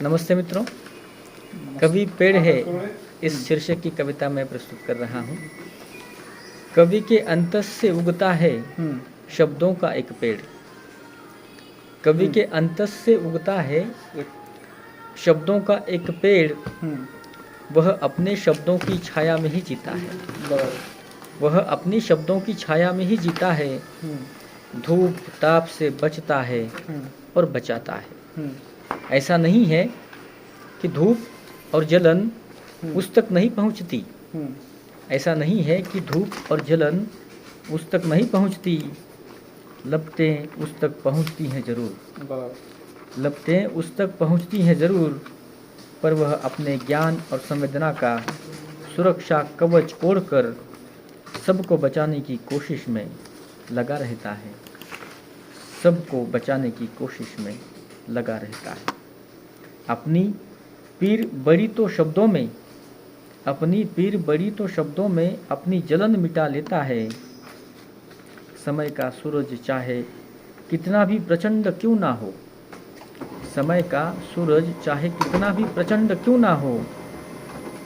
नमस्ते मित्रों, कवि पेड़ है इस शीर्षक की कविता मैं प्रस्तुत कर रहा हूँ। कवि के अंतस से उगता है शब्दों का एक पेड़। कवि के अंतस से उगता है शब्दों का एक पेड़। वह अपने शब्दों की छाया में ही जीता है। वह अपनी शब्दों की छाया में ही जीता है। धूप ताप से बचता है और बचाता है। ऐसा नहीं है कि धूप और जलन उस तक नहीं पहुंचती। ऐसा नहीं है कि धूप और जलन उस तक नहीं पहुंचती। लपटें उस तक पहुंचती हैं जरूर। लपटें उस तक पहुंचती हैं जरूर, पर वह अपने ज्ञान और संवेदना का सुरक्षा कवच ओढ़कर सबको बचाने की कोशिश में लगा रहता है। सबको बचाने की कोशिश में लगा रहता है। अपनी पीर बड़ी तो शब्दों में, अपनी पीर बड़ी तो शब्दों में अपनी जलन मिटा लेता है। समय का सूरज चाहे कितना भी प्रचंड क्यों ना हो, समय का सूरज चाहे कितना भी प्रचंड क्यों ना हो,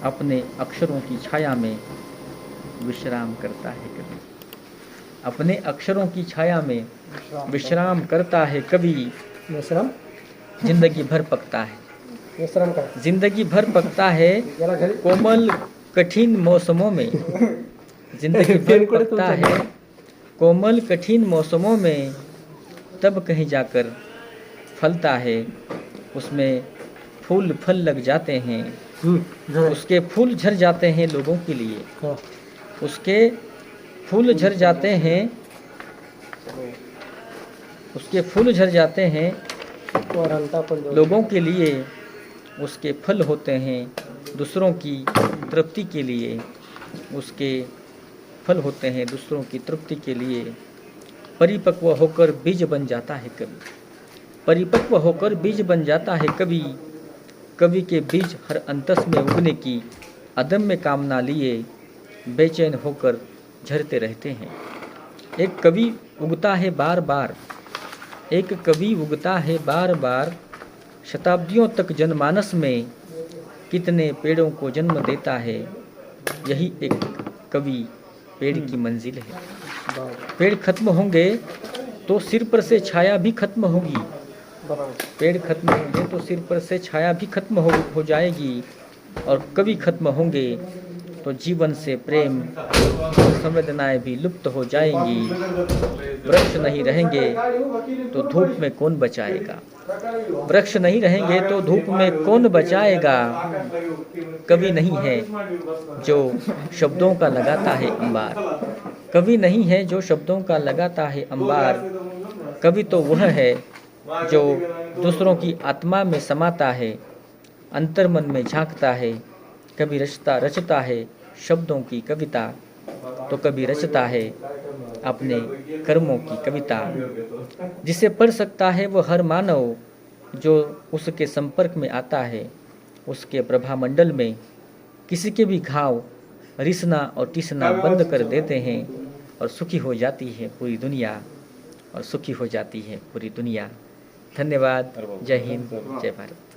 अपने अक्षरों की छाया में विश्राम करता है कवि। अपने अक्षरों की छाया में विश्राम करता है कवि। विश्राम जिंदगी भर पकता है। विश्राम का जिंदगी भर पकता है कोमल कठिन मौसमों में। जिंदगी भर पकता है कोमल कठिन मौसमों में, तब कहीं जाकर फलता है। उसमें फूल फल लग जाते हैं। उसके फूल झर जाते हैं लोगों के लिए। उसके फूल झर जाते हैं, उसके फूल झर जाते हैं लोगों के लिए। उसके फल होते हैं दूसरों की तृप्ति के लिए। उसके फल होते हैं दूसरों की तृप्ति के लिए। परिपक्व होकर बीज बन जाता है कवि। परिपक्व होकर बीज बन जाता है कवि। कवि के बीज हर अंतस में उगने की अदम्य कामना लिए बेचैन होकर झरते रहते हैं। एक कवि उगता है बार बार, एक कवि उगता है बार बार। शताब्दियों तक जनमानस में कितने पेड़ों को जन्म देता है। यही एक कवि पेड़ की मंजिल है। पेड़ खत्म होंगे तो सिर पर से छाया भी खत्म होगी। पेड़ खत्म होंगे तो सिर पर से छाया भी खत्म हो जाएगी। और कवि खत्म होंगे तो जीवन से प्रेम और संवेदनाएं भी लुप्त हो जाएंगी। वृक्ष नहीं रहेंगे तो धूप में कौन बचाएगा। वृक्ष नहीं रहेंगे तो धूप में कौन बचाएगा। कवि नहीं है जो शब्दों का लगाता है अंबार। कवि नहीं है जो शब्दों का लगाता है अंबार। कवि तो वह है जो दूसरों की आत्मा में समाता है, अंतर्मन में झांकता है। कभी रचता है शब्दों की कविता, तो कभी रचता है अपने कर्मों की कविता। जिसे पढ़ सकता है वह हर मानव, जो उसके संपर्क में आता है। उसके प्रभामंडल में किसी के भी घाव रिसना और टिसना बंद कर देते हैं और सुखी हो जाती है पूरी दुनिया। और सुखी हो जाती है पूरी दुनिया। धन्यवाद। जय हिंद, जय भारत।